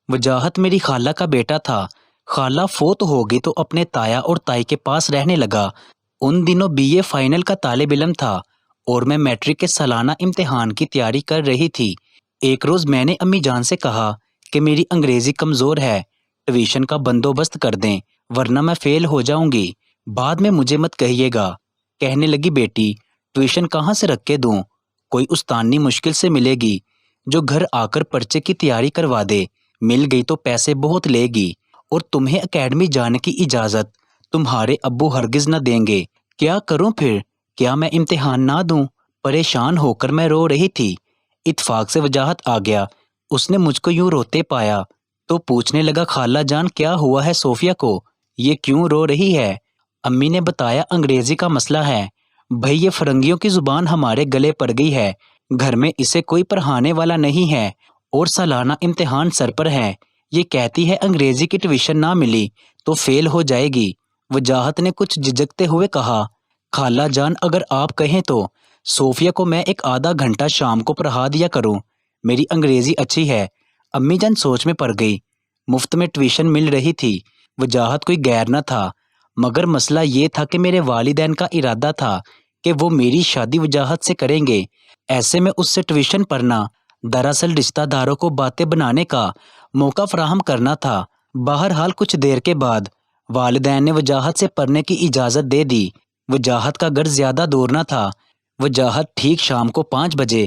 وجاہت میری خالہ کا بیٹا تھا۔ خالہ فوت ہو گئی تو اپنے تایا اور تائی کے پاس رہنے لگا۔ ان دنوں بی اے فائنل کا طالب علم تھا اور میں میٹرک کے سالانہ امتحان کی تیاری کر رہی تھی۔ ایک روز میں نے امی جان سے کہا کہ میری انگریزی کمزور ہے، ٹیوشن کا بندوبست کر دیں ورنہ میں فیل ہو جاؤں گی، بعد میں مجھے مت کہیے گا۔ کہنے لگی بیٹی ٹیوشن کہاں سے رکھ کے دوں، کوئی استانی مشکل سے ملے گی جو گھر آ کر پرچے کی تیاری کروا دے، مل گئی تو پیسے بہت لے گی، اور تمہیں اکیڈمی جانے کی اجازت تمہارے ابو ہرگز نہ دیں گے۔ کیا کروں پھر، کیا میں امتحان نہ دوں؟ پریشان ہو کر میں رو رہی تھی۔ اتفاق سے وجاہت آ گیا۔ اس نے مجھ کو یوں روتے پایا تو پوچھنے لگا خالہ جان کیا ہوا ہے صوفیہ کو، یہ کیوں رو رہی ہے؟ امی نے بتایا انگریزی کا مسئلہ ہے بھئی، یہ فرنگیوں کی زبان ہمارے گلے پڑ گئی ہے، گھر میں اسے کوئی پڑھانے والا نہیں ہے اور سالانہ امتحان سر پر ہے، یہ کہتی ہے انگریزی کی ٹیوشن نہ ملی تو فیل ہو جائے گی۔ وجاہت نے کچھ جھجکتے ہوئے کہا خالہ جان اگر آپ کہیں تو صوفیہ کو میں ایک آدھا گھنٹہ شام کو پڑھا دیا کروں، میری انگریزی اچھی ہے۔ امی جان سوچ میں پڑ گئی، مفت میں ٹیوشن مل رہی تھی، وجاہت کوئی غیر نہ تھا، مگر مسئلہ یہ تھا کہ میرے والدین کا ارادہ تھا کہ وہ میری شادی وجاہت سے کریں گے، ایسے میں اس سے ٹیوشن پڑھنا دراصل رشتہ داروں کو باتیں بنانے کا موقع فراہم کرنا تھا۔ بہرحال کچھ دیر کے بعد والدین نے وجاہت سے پڑھنے کی اجازت دے دی۔ وجاہت کا گھر زیادہ دور نہ تھا۔ وجاہت ٹھیک شام کو 5 بجے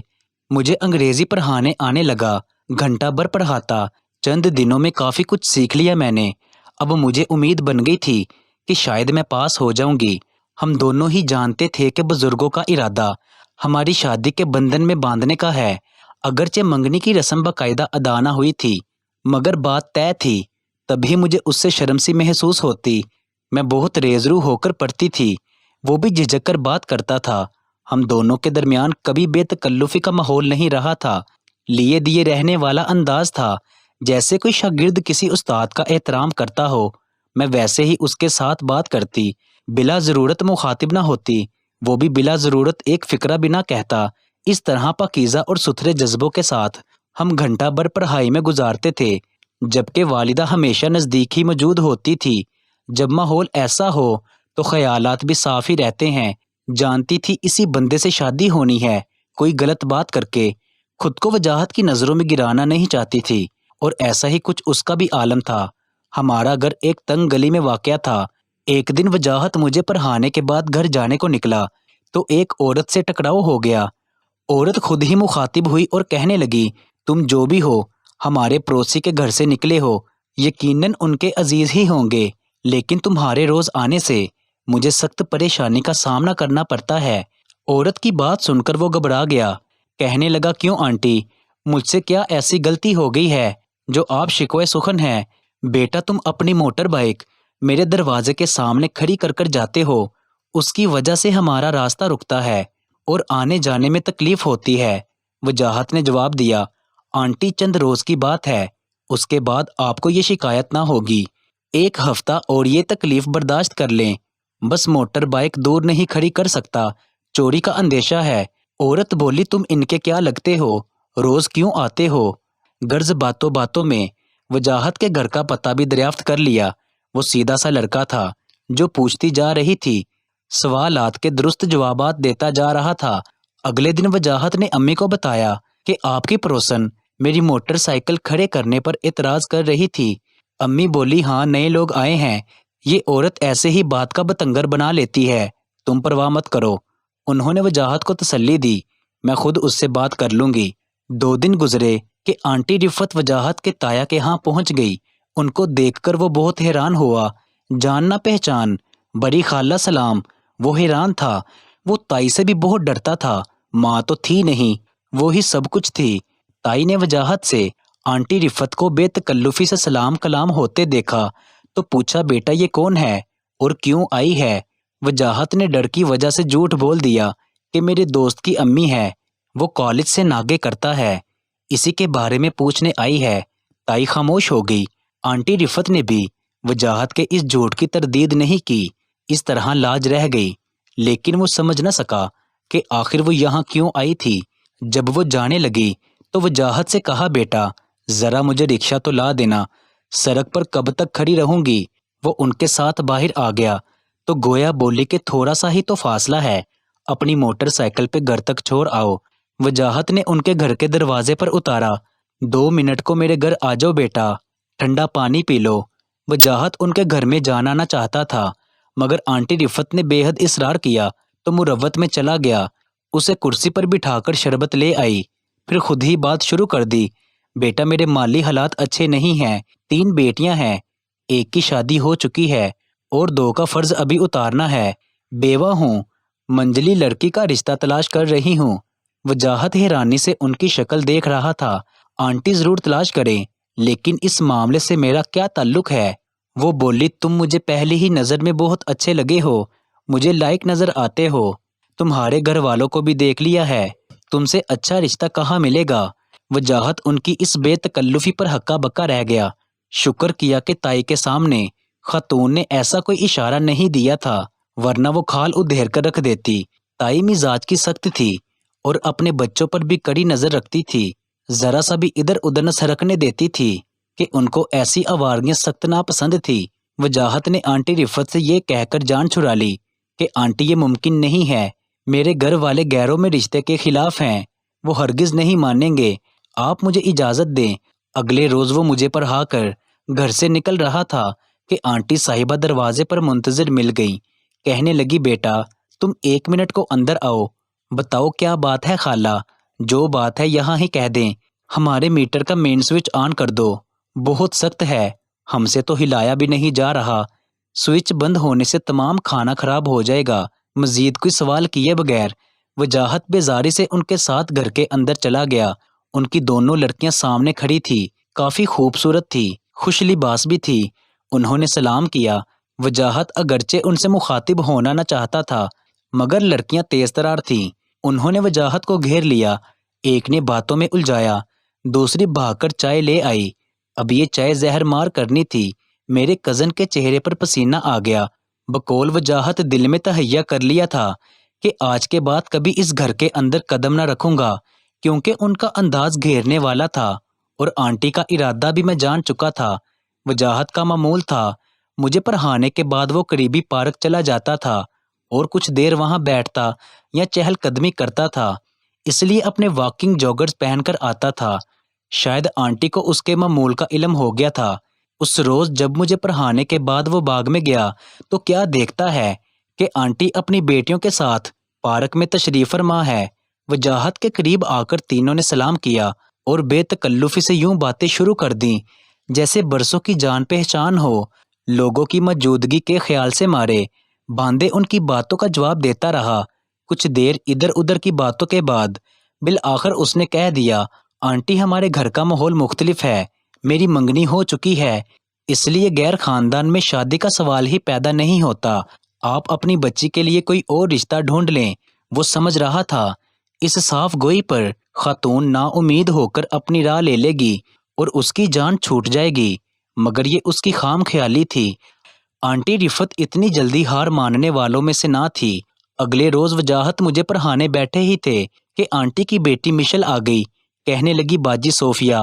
مجھے انگریزی پڑھانے آنے لگا، گھنٹہ بھر پڑھاتا۔ چند دنوں میں کافی کچھ سیکھ لیا میں نے۔ اب مجھے امید بن گئی تھی کہ شاید میں پاس ہو جاؤں گی۔ ہم دونوں ہی جانتے تھے کہ بزرگوں کا ارادہ ہماری شادی کے بندھن میں باندھنے کا ہے، اگرچہ منگنی کی رسم باقاعدہ ادا نہ ہوئی تھی مگر بات طے تھی۔ تبھی مجھے اس سے شرم سی محسوس ہوتی۔ میں بہت ریزرو ہو کر پڑھتی تھی، وہ بھی جھجک کر بات کرتا تھا۔ ہم دونوں کے درمیان کبھی بے تکلفی کا ماحول نہیں رہا تھا، لیے دیے رہنے والا انداز تھا، جیسے کوئی شاگرد کسی استاد کا احترام کرتا ہو، میں ویسے ہی اس کے ساتھ بات کرتی، بلا ضرورت مخاطب نہ ہوتی، وہ بھی بلا ضرورت ایک فقرہ بھی نہ کہتا۔ اس طرح پاکیزہ اور ستھرے جذبوں کے ساتھ ہم گھنٹہ بھر پڑھائی میں گزارتے تھے، جبکہ والدہ ہمیشہ نزدیک ہی موجود ہوتی تھی۔ جب ماحول ایسا ہو تو خیالات بھی صاف ہی رہتے ہیں۔ جانتی تھی اسی بندے سے شادی ہونی ہے، کوئی غلط بات کر کے خود کو وجاہت کی نظروں میں گرانا نہیں چاہتی تھی، اور ایسا ہی کچھ اس کا بھی عالم تھا۔ ہمارا گھر ایک تنگ گلی میں واقع تھا۔ ایک دن وجاہت مجھے پڑھانے کے بعد گھر جانے کو نکلا تو ایک عورت سے ٹکراؤ ہو گیا۔ عورت خود ہی مخاطب ہوئی اور کہنے لگی تم جو بھی ہو ہمارے پڑوسی کے گھر سے نکلے ہو، یقیناً ان کے عزیز ہی ہوں گے، لیکن تمہارے روز آنے سے مجھے سخت پریشانی کا سامنا کرنا پڑتا ہے۔ عورت کی بات سن کر وہ گھبرا گیا، کہنے لگا کیوں آنٹی، مجھ سے کیا ایسی غلطی ہو گئی ہے جو آپ شکوہ سخن ہیں؟ بیٹا تم اپنی موٹر بائیک میرے دروازے کے سامنے کھڑی کر کر جاتے ہو، اس کی وجہ سے ہمارا راستہ رکتا ہے اور آنے جانے میں تکلیف ہوتی ہے۔ وجاہت نے جواب دیا آنٹی چند روز کی بات ہے، اس کے بعد آپ کو یہ شکایت نہ ہوگی، 1 ہفتہ اور یہ تکلیف برداشت کر لیں، بس موٹر بائیک دور نہیں کھڑی کر سکتا، چوری کا اندیشہ ہے۔ عورت بولی تم ان کے کیا لگتے ہو، روز کیوں آتے ہو؟ غرض باتوں باتوں میں وجاہت کے گھر کا پتہ بھی دریافت کر لیا۔ وہ سیدھا سا لڑکا تھا جو پوچھتی جا رہی تھی، سوالات کے درست جوابات دیتا جا رہا تھا۔ اگلے دن وجاہت نے امی کو بتایا کہ آپ کی پڑوسن میری موٹر سائیکل کھڑے کرنے پر اعتراض کر رہی تھی۔ امی بولی ہاں نئے لوگ آئے ہیں، یہ عورت ایسے ہی بات کا بتنگر بنا لیتی ہے، تم پرواہ مت کرو۔ انہوں نے وجاہت کو تسلی دی، میں خود اس سے بات کر لوں گی۔ 2 دن گزرے کہ آنٹی رفت وجاہت کے تایا کے ہاں پہنچ گئی۔ ان کو دیکھ کر وہ بہت حیران ہوا، جان نہ پہچان، بڑی خالہ سلام۔ وہ حیران تھا، وہ تائی سے بھی بہت ڈرتا تھا، ماں تو تھی نہیں، وہی سب کچھ تھی۔ تائی نے وجاہت سے آنٹی رفت کو بے تکلفی سے سلام کلام ہوتے دیکھا تو پوچھا بیٹا یہ کون ہے اور کیوں آئی ہے؟ وجاہت نے ڈر کی وجہ سے جھوٹ بول دیا کہ میرے دوست کی امی ہے، وہ کالج سے ناگے کرتا ہے، اسی کے بارے میں پوچھنے آئی ہے۔ تائی خاموش ہو گئی۔ آنٹی رفت نے بھی وجاہت کے اس جھوٹ کی تردید نہیں کی، اس طرح لاج رہ گئی، لیکن وہ سمجھ نہ سکا کہ آخر وہ یہاں کیوں آئی تھی۔ جب وہ جانے لگی تو وجاہت سے کہا بیٹا ذرا مجھے رکشہ تو لا دینا، سڑک پر کب تک کھڑی رہوں گی؟ وہ ان کے ساتھ باہر آ گیا تو گویا بولی کہ تھوڑا سا ہی تو فاصلہ ہے، اپنی موٹر سائیکل پہ گھر تک چھوڑ آؤ۔ وجاہت نے ان کے گھر کے دروازے پر اتارا۔ 2 منٹ کو میرے گھر آ جاؤ بیٹا، ٹھنڈا پانی پی لو۔ وجاہت ان کے گھر میں جانا نہ چاہتا تھا، مگر آنٹی رفت نے بے حد اصرار کیا تو مروت میں چلا گیا، اسے کرسی پر بٹھا کر شربت لے آئی، پھر خود ہی بات شروع کر دی۔ بیٹا میرے مالی حالات اچھے نہیں ہیں، 3 بیٹیاں ہیں، ایک کی شادی ہو چکی ہے اور 2 کا فرض ابھی اتارنا ہے، بیوہ ہوں، منجلی لڑکی کا رشتہ تلاش کر رہی ہوں۔ وجاہت حیرانی سے ان کی شکل دیکھ رہا تھا۔ آنٹی ضرور تلاش کریں، لیکن اس معاملے سے میرا کیا تعلق ہے؟ وہ بولی تم مجھے پہلی ہی نظر میں بہت اچھے لگے ہو، مجھے لائق نظر آتے ہو، تمہارے گھر والوں کو بھی دیکھ لیا ہے، تم سے اچھا رشتہ کہاں ملے گا؟ وجاہت ان کی اس بے تکلفی پر ہکا بکا رہ گیا۔ شکر کیا کہ تائی کے سامنے خاتون نے ایسا کوئی اشارہ نہیں دیا تھا، ورنہ وہ کھال ادھیر کر رکھ دیتی۔ تائی مزاج کی سخت تھی اور اپنے بچوں پر بھی کڑی نظر رکھتی تھی، ذرا سا بھی ادھر ادھر نہ سرکنے دیتی تھی کہ ان کو ایسی آوارگیاں سخت ناپسند تھی۔ وجاہت نے آنٹی رفت سے یہ کہہ کر جان چھڑا لی کہ آنٹی یہ ممکن نہیں ہے، میرے گھر والے غیروں میں رشتے کے خلاف ہیں، وہ ہرگز نہیں مانیں گے، آپ مجھے اجازت دیں۔ اگلے روز وہ مجھے پڑھا کر گھر سے نکل رہا تھا کہ آنٹی صاحبہ دروازے پر منتظر مل گئی، کہنے لگی بیٹا تم 1 منٹ کو اندر آؤ۔ بتاؤ کیا بات ہے خالہ؟ جو بات ہے یہاں ہی کہہ دیں، ہمارے میٹر کا مین سوئچ آن کر دو، بہت سخت ہے، ہم سے تو ہلایا بھی نہیں جا رہا، سوئچ بند ہونے سے تمام کھانا خراب ہو جائے گا۔ مزید کوئی سوال کیے بغیر وجاہت بیزاری سے ان کے ساتھ گھر کے اندر چلا گیا۔ ان کی دونوں لڑکیاں سامنے کھڑی تھی، کافی خوبصورت تھی، خوش لباس بھی تھی۔ انہوں نے سلام کیا۔ وجاہت اگرچہ ان سے مخاطب ہونا نہ چاہتا تھا، مگر لڑکیاں تیز ترار تھیں، انہوں نے وجاہت کو گھیر لیا۔ ایک نے باتوں میں الجھایا، دوسری بھاگ کر چائے لے آئی۔ اب یہ چائے زہر مار کرنی تھی۔ میرے کزن کے چہرے پر پسینہ آ گیا۔ بقول وجاہت دل میں تہیہ کر لیا تھا کہ آج کے بعد کبھی اس گھر کے اندر قدم نہ رکھوں گا، کیونکہ ان کا انداز گھیرنے والا تھا، اور آنٹی کا ارادہ بھی میں جان چکا تھا۔ وجاہت کا معمول تھا، مجھے پڑھانے کے بعد وہ قریبی پارک چلا جاتا تھا اور کچھ دیر وہاں بیٹھتا یا چہل قدمی کرتا تھا، اس لیے اپنے واکنگ جاگرز پہن کر آتا تھا۔ شاید آنٹی کو اس کے معمول کا علم ہو گیا تھا۔ اس روز جب مجھے پڑھانے کے بعد وہ باغ میں گیا تو کیا دیکھتا ہے کہ آنٹی اپنی بیٹیوں کے ساتھ پارک میں تشریف فرما ہے۔ وجاہت کے قریب آ کر تینوں نے سلام کیا اور بے تکلفی سے یوں باتیں شروع کر دیں جیسے برسوں کی جان پہچان ہو۔ لوگوں کی موجودگی کے خیال سے مارے باندھے ان کی باتوں کا جواب دیتا رہا۔ کچھ دیر ادھر ادھر کی باتوں کے بعد بالآخر اس نے کہہ دیا، آنٹی ہمارے گھر کا ماحول مختلف ہے، میری منگنی ہو چکی ہے، اس لیے غیر خاندان میں شادی کا سوال ہی پیدا نہیں ہوتا، آپ اپنی بچی کے لیے کوئی اور رشتہ ڈھونڈ لیں۔ وہ سمجھ رہا تھا اس صاف گوئی پر خاتون نا امید ہو کر اپنی راہ لے لے گی اور اس کی جان چھوٹ جائے گی، مگر یہ اس کی خام خیالی تھی۔ آنٹی رفت اتنی جلدی ہار ماننے والوں میں سے نہ تھی۔ اگلے روز وجاہت مجھے پڑھانے بیٹھے ہی تھے کہ آنٹی کی بیٹی مشل آ گئی، کہنے لگی باجی صوفیہ،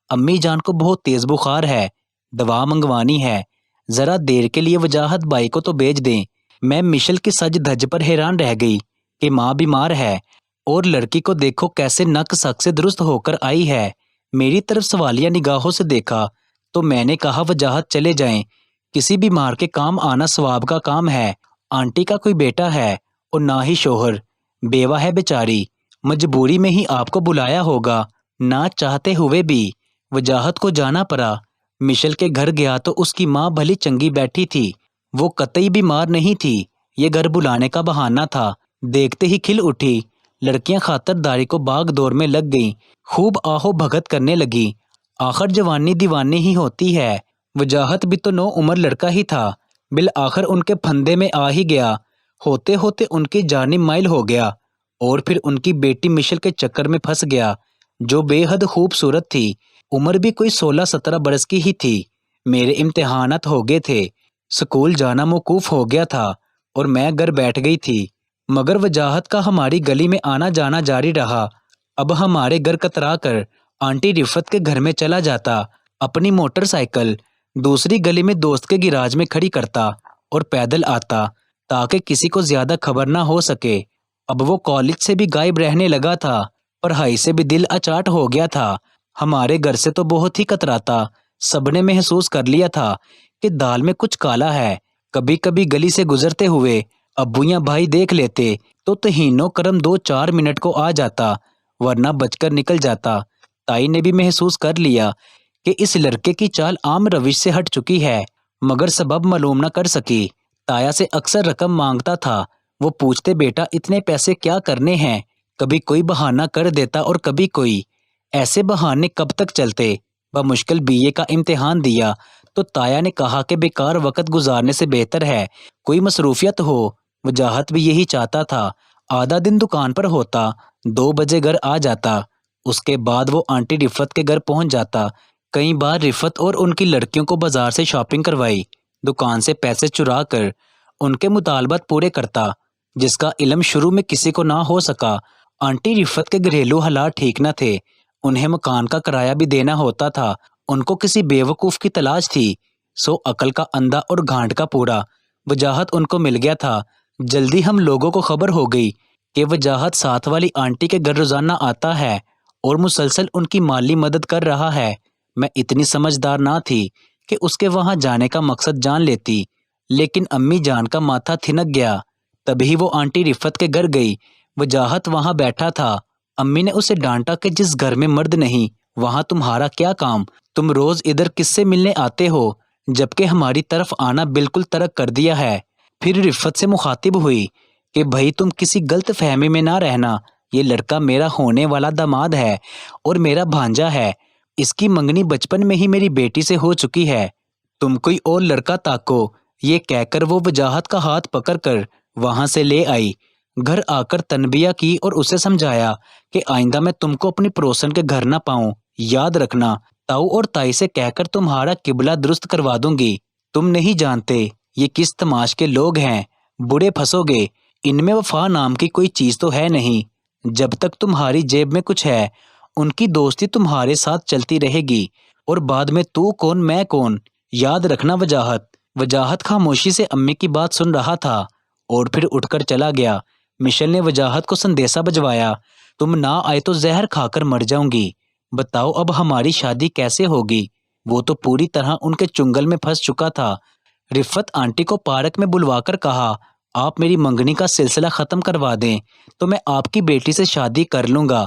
امی جان کو بہت تیز بخار ہے، دوا منگوانی ہے، ذرا دیر کے لیے وجاہت بائی کو تو بھیج دیں۔ میں مشل کی سج دھج پر حیران رہ گئی کہ ماں بیمار ہے اور لڑکی کو دیکھو کیسے نک سک سے درست ہو کر آئی ہے۔ میری طرف سوالیہ نگاہوں سے دیکھا تو میں نے کہا وجاہت چلے جائیں، کسی بیمار کے کام آنا ثواب کا کام ہے، آنٹی کا کوئی بیٹا ہے اور نہ ہی شوہر، بیوہ ہے بیچاری، مجبوری میں ہی آپ کو بلایا ہوگا، نہ چاہتے ہوئے بھی۔ وجاہت کو جانا پڑا۔ مشل کے گھر گیا تو اس کی ماں بھلی چنگی بیٹھی تھی، وہ قطعی بیمار نہیں تھی، یہ گھر بلانے کا بہانہ تھا۔ دیکھتے ہی کھل اٹھی، لڑکیاں خاطرداری کو باغ دور میں لگ گئیں، خوب آہو بھگت کرنے لگی۔ آخر جوانی دیوانی ہی ہوتی ہے، وجاہت بھی تو 9 عمر لڑکا ہی تھا، بالآخر ان کے پھندے میں آ ہی گیا، ہوتے ہوتے ان کی جانب مائل ہو گیا اور پھر ان کی بیٹی مشل کے چکر میں پھنس گیا، جو بے حد خوبصورت تھی، عمر بھی کوئی 16-17 برس کی ہی تھی۔ میرے امتحانات ہو گئے تھے، سکول جانا موقوف ہو گیا تھا اور میں گھر بیٹھ گئی تھی، مگر وجاہت کا ہماری گلی میں آنا جانا جاری رہا۔ اب ہمارے گھر کترا کر آنٹی رفت کے گھر میں چلا جاتا، اپنی موٹر سائیکل دوسری گلی میں دوست کے گراج میں کھڑی کرتا اور پیدل آتا تاکہ کسی کو زیادہ خبر نہ ہو سکے۔ اب وہ کالج سے بھی غائب رہنے لگا تھا، پڑھائی سے بھی دل اچاٹ ہو گیا تھا۔ ہمارے گھر سے تو بہت ہی کتراتا، سب نے محسوس کر لیا تھا کہ دال میں کچھ کالا ہے۔ کبھی کبھی گلی سے گزرتے ہوئے ابو یا بھائی دیکھ لیتے تو تہین و کرم 2-4 منٹ کو آ جاتا، ورنہ بچ کر نکل جاتا۔ تائی نے بھی محسوس کر لیا کہ اس لڑکے کی چال عام روش سے ہٹ چکی ہے، مگر سبب معلوم نہ کر سکی۔ تایا سے اکثر رقم مانگتا تھا، وہ پوچھتے بیٹا اتنے پیسے کیا کرنے ہیں؟ کبھی کوئی بہانہ کر دیتا اور کبھی کوئی۔ ایسے بہانے کب تک چلتے؟ بمشکل بی اے کا امتحان دیا تو تایا نے کہا کہ بیکار وقت گزارنے سے بہتر ہے کوئی مصروفیت ہو۔ وجاہت بھی یہی چاہتا تھا۔ آدھا دن دکان پر ہوتا، 2 بجے گھر آ جاتا۔ اس کے بعد وہ آنٹی رفت کے گھر پہنچ جاتا۔ کئی بار رفت اور ان کی لڑکیوں کو بازار سے شاپنگ کروائی، دکان سے پیسے چرا کر ان کے مطالبات پورے کرتا، جس کا علم شروع میں کسی کو نہ ہو سکا۔ آنٹی رفت کے گھریلو حالات ٹھیک نہ تھے، انہیں مکان کا کرایہ بھی دینا ہوتا تھا۔ ان کو کسی بیوقوف کی تلاش تھی، سو عقل کا اندھا اور گھانٹ کا پورا۔ وجاہت ان کو مل گیا تھا۔ جلدی ہم لوگوں کو خبر ہو گئی کہ وجاہت ساتھ والی آنٹی کے گھر روزانہ آتا ہے اور مسلسل ان کی مالی مدد کر رہا ہے۔ میں اتنی سمجھدار نہ تھی کہ اس کے وہاں جانے کا مقصد جان لیتی، لیکن امی جان کا ماتھا تھنک گیا۔ تبھی وہ آنٹی رفت کے گھر گئی۔ وجاہت وہاں بیٹھا تھا۔ امی نے اسے ڈانٹا کہ جس گھر میں مرد نہیں وہاں تمہارا کیا کام؟ تم روز ادھر کس سے ملنے آتے ہو جبکہ ہماری طرف آنا بالکل ترک کر دیا ہے؟ پھر رفت سے مخاطب ہوئی کہ بھائی تم کسی غلط فہمی میں نہ رہنا، یہ لڑکا میرا ہونے والا داماد ہے اور میرا بھانجا ہے۔ اس کی منگنی بچپن میں ہی میری بیٹی سے ہو چکی ہے، تم کوئی اور لڑکا تاکو۔ یہ کہہ کر وہ وجاہت کا ہاتھ پکڑ کر وہاں سے لے آئی۔ گھر آ کر تنبیہ کی اور اسے سمجھایا کہ آئندہ میں تم کو اپنی پڑوسن کے گھر نہ پاؤں، یاد رکھنا۔ تاؤ اور تائی سے کہہ کر تمہارا قبلہ درست کروا دوں گی۔ تم نہیں جانتے یہ کس تماش کے لوگ ہیں، بڑے پھنسو گے۔ ان میں وفا نام کی کوئی چیز تو ہے نہیں۔ جب تک تمہاری جیب میں کچھ ہے ان کی دوستی تمہارے ساتھ چلتی رہے گی، اور بعد میں تو کون میں کون، یاد رکھنا وجاہت۔ وجاہت خاموشی سے امی کی بات سن رہا تھا اور پھر اٹھ کر چلا گیا۔ مشل نے وجاہت کو سندیسا بھجوایا، تم نہ آئے تو زہر کھا کر مر جاؤں گی۔ بتاؤ اب ہماری شادی کیسے ہوگی؟ وہ تو پوری طرح ان کے چنگل میں پھنس چکا تھا۔ رفت آنٹی کو پارک میں بلوا کر کہا، آپ میری منگنی کا سلسلہ ختم کروا دیں تو میں آپ کی بیٹی سے شادی کر لوں گا۔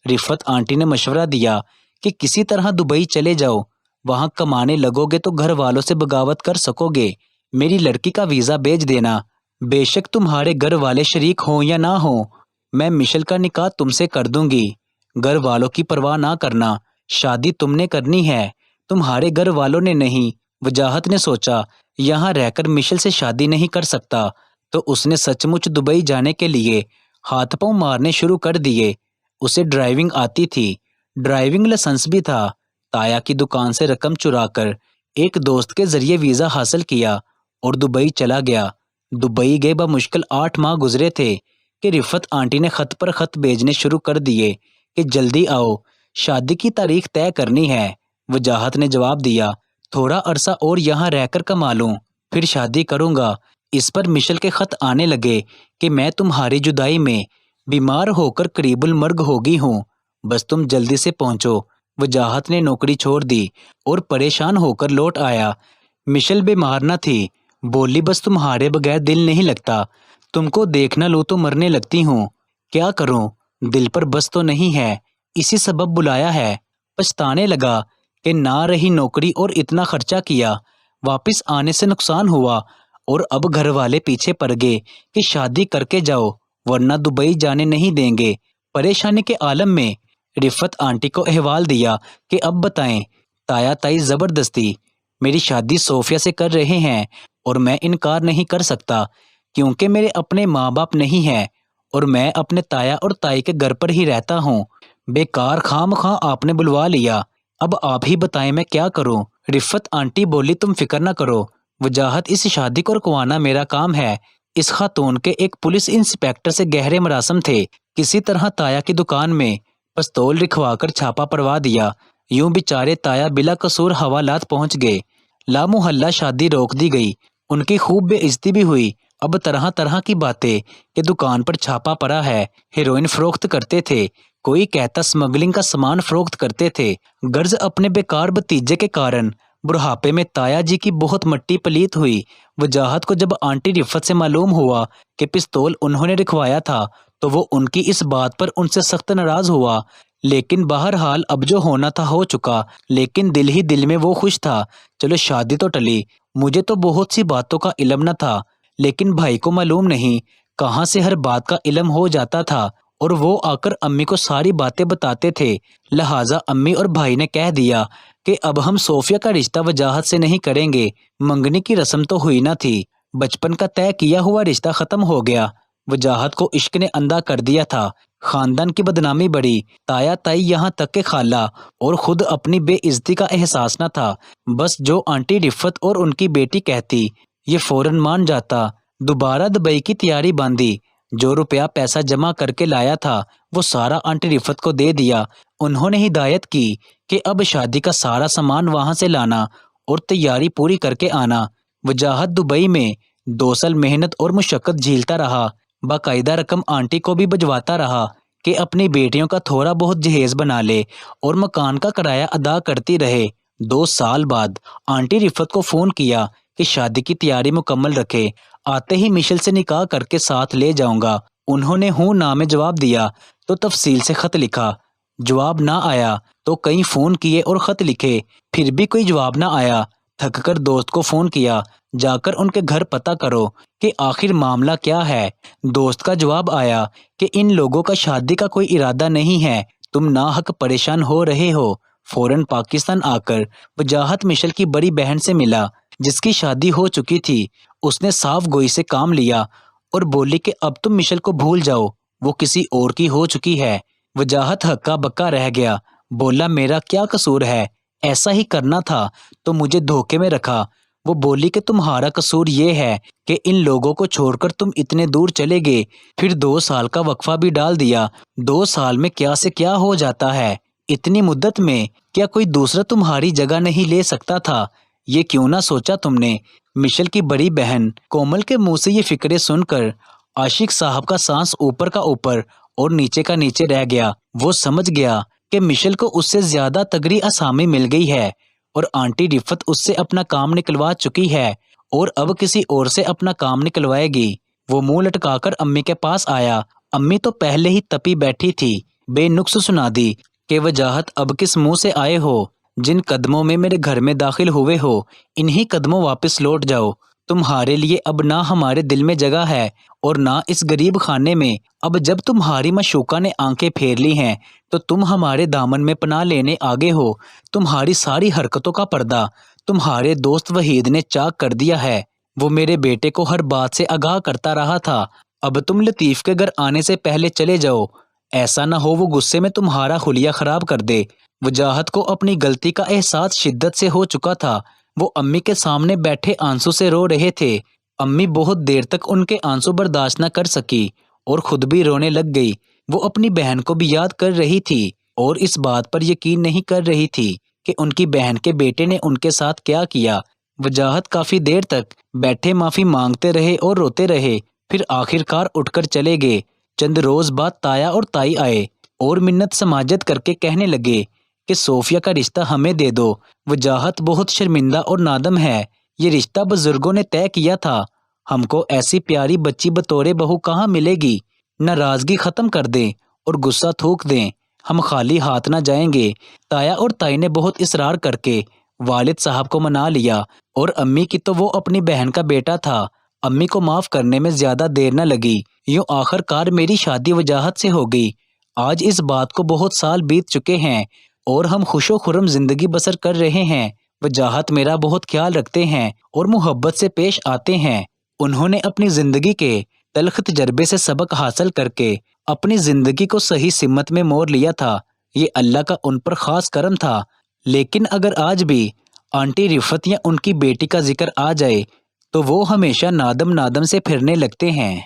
رفت آنٹی نے مشورہ دیا کہ کسی طرح دبئی چلے جاؤ، وہاں کمانے لگو گے تو گھر والوں سے بغاوت کر سکو گے۔ میری لڑکی کا ویزا بھیج دینا، بے شک تمہارے گھر والے شریک ہوں یا نہ ہوں، میں مشل کا نکاح تم سے کر دوں گی۔ گھر والوں کی پرواہ نہ کرنا، شادی تم نے کرنی ہے، تمہارے گھر والوں نے نہیں۔ وجاہت نے سوچا یہاں رہ کر مشل سے شادی نہیں کر سکتا، تو اس نے سچ مچ دبئی جانے کے لیے ہاتھ پاؤں مارنے شروع کر دیے۔ اسے ڈرائیونگ آتی تھی، ڈرائیونگ لائسنس بھی تھا۔ تایا کی دکان سے رقم چرا کر ایک دوست کے ذریعے ویزا حاصل کیا اور دبئی چلا گیا۔ دبئی گئے بمشکل 8 ماہ گزرے تھے کہ رفت آنٹی نے خط پر خط بھیجنے شروع کر دیے کہ جلدی آؤ، شادی کی تاریخ طے کرنی ہے۔ وجاہت نے جواب دیا، تھوڑا عرصہ اور یہاں رہ کر کما لوں، پھر شادی کروں گا۔ اس پر مشل کے خط آنے لگے کہ میں تمہاری جدائی میں بیمار ہو کر قریب المرگ ہوگی ہوں، بس تم جلدی سے پہنچو۔ وجاہت نے نوکری چھوڑ دی اور پریشان ہو کر لوٹ آیا۔ مشل بیمار نہ تھی، بولی بس تمہارے بغیر دل نہیں لگتا، تم کو دیکھ نہ لوں تو مرنے لگتی ہوں، کیا کروں، دل پر بس تو نہیں ہے، اسی سبب بلایا ہے۔ پچھتانے لگا کہ نہ رہی نوکری اور اتنا خرچہ کیا، واپس آنے سے نقصان ہوا، اور اب گھر والے پیچھے پڑ گئے کہ شادی کر کے جاؤ ورنہ دبئی جانے نہیں دیں گے۔ پریشانی کے عالم میں رفت آنٹی کو احوال دیا کہ اب بتائیں۔ تایا تائی زبردستی میری شادی صوفیہ سے کر رہے ہیں اور میں انکار نہیں کر سکتا کیونکہ میرے اپنے ماں باپ نہیں ہیں اور میں اپنے تایا اور تائی کے گھر پر ہی رہتا ہوں۔ بیکار خام خواہ آپ نے بلوا لیا، اب آپ ہی بتائیں میں کیا کروں؟ رفت آنٹی بولی تم فکر نہ کرو، وجاہت اس شادی کو رکوانا میرا کام ہے۔ اس خاتون کے ایک پولیس انسپیکٹر سے گہرے مراسم تھے، کسی طرح تایا کی دکان میں پستول رکھوا کر چھاپا پروا دیا۔ یوں بیچارے تایا بلا قصور حوالات پہنچ گئے۔ لامحلہ شادی روک دی گئی۔ ان کی خوب بے عزتی بھی ہوئی۔ اب طرح طرح کی باتیں کہ دکان پر چھاپا پڑا ہے، ہیروئن فروخت کرتے تھے، کوئی کہتا اسمگلنگ کا سامان فروخت کرتے تھے۔ غرض اپنے بیکار بھتیجے کے کارن بڑھاپے میں تایا جی کی بہت مٹی پلیت ہوئی۔ وجاہت کو جب آنٹی رفت سے معلوم ہوا کہ پستول انہوں نے رکھوایا تھا تو وہ ان کی اس بات پر ان سے سخت ناراض ہوا، لیکن بہرحال اب جو ہونا تھا ہو چکا۔ لیکن دل ہی دل میں وہ خوش تھا۔ چلو شادی تو ٹلی۔ مجھے تو بہت سی باتوں کا علم نہ تھا، لیکن بھائی کو معلوم نہیں کہاں سے ہر بات کا علم ہو جاتا تھا، اور وہ آ کر امی کو ساری باتیں بتاتے تھے۔ لہٰذا امی اور بھائی نے کہہ دیا کہ اب ہم صوفیہ کا رشتہ وجاہت سے نہیں کریں گے۔ منگنی کی رسم تو ہوئی نہ تھی، بچپن کا طے کیا ہوا رشتہ ختم ہو گیا۔ وجاہت کو عشق نے اندھا کر دیا تھا، خاندان کی بدنامی بڑھی، تایا تائی یہاں تک کہ خالہ اور خود اپنی بے عزتی کا احساس نہ تھا۔ بس جو آنٹی رفت اور ان کی بیٹی کہتی یہ فوراً مان جاتا۔ دوبارہ دبئی کی تیاری باندھی۔ جو روپیہ پیسہ جمع کر کے لایا تھا وہ سارا آنٹی رفت کو دے دیا۔ انہوں نے ہدایت کی کہ اب شادی کا سارا سامان وہاں سے لانا اور تیاری پوری کر کے آنا۔ وجاہت دبئی میں 2 سال محنت اور مشقت جھیلتا رہا، باقاعدہ رقم آنٹی کو بھی بھجواتا رہا کہ اپنی بیٹیوں کا تھوڑا بہت جہیز بنا لے اور مکان کا کرایہ ادا کرتی رہے۔ 2 سال بعد آنٹی رفت کو فون کیا کہ شادی کی تیاری مکمل رکھے، آتے ہی مشل سے نکاح کر کے ساتھ لے جاؤں گا۔ انہوں نے ہوں نہ میں جواب دیا تو تفصیل سے خط لکھا۔ جواب نہ آیا تو کئی فون کیے اور خط لکھے، پھر بھی کوئی جواب نہ آیا۔ تھک کر دوست کو فون کیا، جا کر ان کے گھر پتہ کرو کہ آخر معاملہ کیا ہے۔ دوست کا جواب آیا کہ ان لوگوں کا شادی کا کوئی ارادہ نہیں ہے، تم ناحق پریشان ہو رہے ہو۔ فوراً پاکستان آ کر وجاہت مشل کی بڑی بہن سے ملا جس کی شادی ہو چکی تھی۔ اس نے صاف گوئی سے کام لیا اور بولی کہ اب تم مشل کو بھول جاؤ، وہ کسی اور کی ہو چکی ہے۔ وجاہت ہکا بکا رہ گیا، بولا میرا کیا قصور ہے، ایسا ہی کرنا تھا تو مجھے دھوکے میں رکھا۔ وہ بولی کہ تمہارا قصور یہ ہے کہ ان لوگوں کو چھوڑ کر تم اتنے دور چلے گئے، پھر 2 سال کا وقفہ بھی ڈال دیا۔ 2 سال میں کیا سے کیا ہو جاتا ہے، اتنی مدت میں کیا کوئی دوسرا تمہاری جگہ نہیں لے سکتا تھا؟ یہ کیوں نہ سوچا تم نے؟ مشل کی بڑی بہن کومل کے منہ سے یہ فکرے سن کر عاشق صاحب کا سانس اوپر کا اوپر اور نیچے کا نیچے رہ گیا۔ وہ سمجھ گیا کہ مشل کو اس سے زیادہ تگڑی آسامی مل گئی ہے اور آنٹی رفت اس سے اپنا کام نکلوا چکی ہے اور اب کسی اور سے اپنا کام نکلوائے گی۔ وہ منہ لٹکا کر امی کے پاس آیا۔ امی تو پہلے ہی تپی بیٹھی تھی، بے نقص سنا دی کہ وجاہت اب کس منہ سے آئے ہو؟ جن قدموں میں میرے گھر میں داخل ہوئے ہو انہی قدموں واپس لوٹ جاؤ۔ تمہارے لیے اب نہ ہمارے دل میں جگہ ہے اور نہ اس غریب خانے میں۔ اب جب تمہاری معشوقہ نے آنکھیں پھیر لی ہیں تو تم ہمارے دامن میں پناہ لینے آگے ہو۔ تمہاری ساری حرکتوں کا پردہ تمہارے دوست وحید نے چاک کر دیا ہے۔ وہ میرے بیٹے کو ہر بات سے آگاہ کرتا رہا تھا۔ اب تم لطیف کے گھر آنے سے پہلے چلے جاؤ، ایسا نہ ہو وہ غصے میں تمہارا حلیہ خراب کر دے۔ وجاہت کو اپنی غلطی کا احساس شدت سے ہو چکا تھا۔ وہ امی کے سامنے بیٹھے آنسو سے رو رہے تھے۔ امی بہت دیر تک ان کے آنسو برداشت نہ کر سکی اور خود بھی رونے لگ گئی۔ وہ اپنی بہن کو بھی یاد کر رہی تھی اور اس بات پر یقین نہیں کر رہی تھی کہ ان کی بہن کے بیٹے نے ان کے ساتھ کیا کیا۔ وجاہت کافی دیر تک بیٹھے معافی مانگتے رہے اور روتے رہے، پھر آخرکار اٹھ کر چلے گئے۔ چند روز بعد تایا اور تائی آئے اور منت سماجت کر کے کہنے لگے کہ صوفیہ کا رشتہ ہمیں دے دو۔ وجاہت بہت شرمندہ اور نادم ہے، یہ رشتہ بزرگوں نے طے کیا تھا، ہم کو ایسی پیاری بچی بطور بہو کہاں ملے گی؟ ناراضگی ختم کر دیں اور غصہ تھوک دیں، ہم خالی ہاتھ نہ جائیں گے۔ تایا اور تائی نے بہت اصرار کر کے والد صاحب کو منا لیا اور امی کی تو وہ اپنی بہن کا بیٹا تھا، امی کو معاف کرنے میں زیادہ دیر نہ لگی۔ یوں آخر کار میری شادی وجاہت سے ہو گئی۔ آج اس بات کو بہت سال بیت چکے ہیں اور ہم خوش و خرم زندگی بسر کر رہے ہیں۔ وجاہت میرا بہت خیال رکھتے ہیں اور محبت سے پیش آتے ہیں۔ انہوں نے اپنی زندگی کے تلخ تجربے سے سبق حاصل کر کے اپنی زندگی کو صحیح سمت میں موڑ لیا تھا، یہ اللہ کا ان پر خاص کرم تھا۔ لیکن اگر آج بھی آنٹی رفت یا ان کی بیٹی کا ذکر آ جائے تو وہ ہمیشہ نادم نادم سے پھرنے لگتے ہیں۔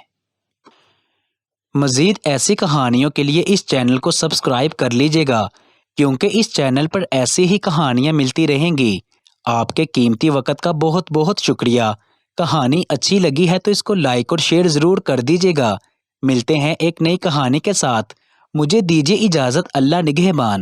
مزید ایسی کہانیوں کے لیے اس چینل کو سبسکرائب کر لیجیے گا، کیونکہ اس چینل پر ایسی ہی کہانیاں ملتی رہیں گی۔ آپ کے قیمتی وقت کا بہت بہت شکریہ۔ کہانی اچھی لگی ہے تو اس کو لائک اور شیئر ضرور کر دیجیے گا۔ ملتے ہیں ایک نئی کہانی کے ساتھ۔ مجھے دیجیے اجازت، اللہ نگہبان۔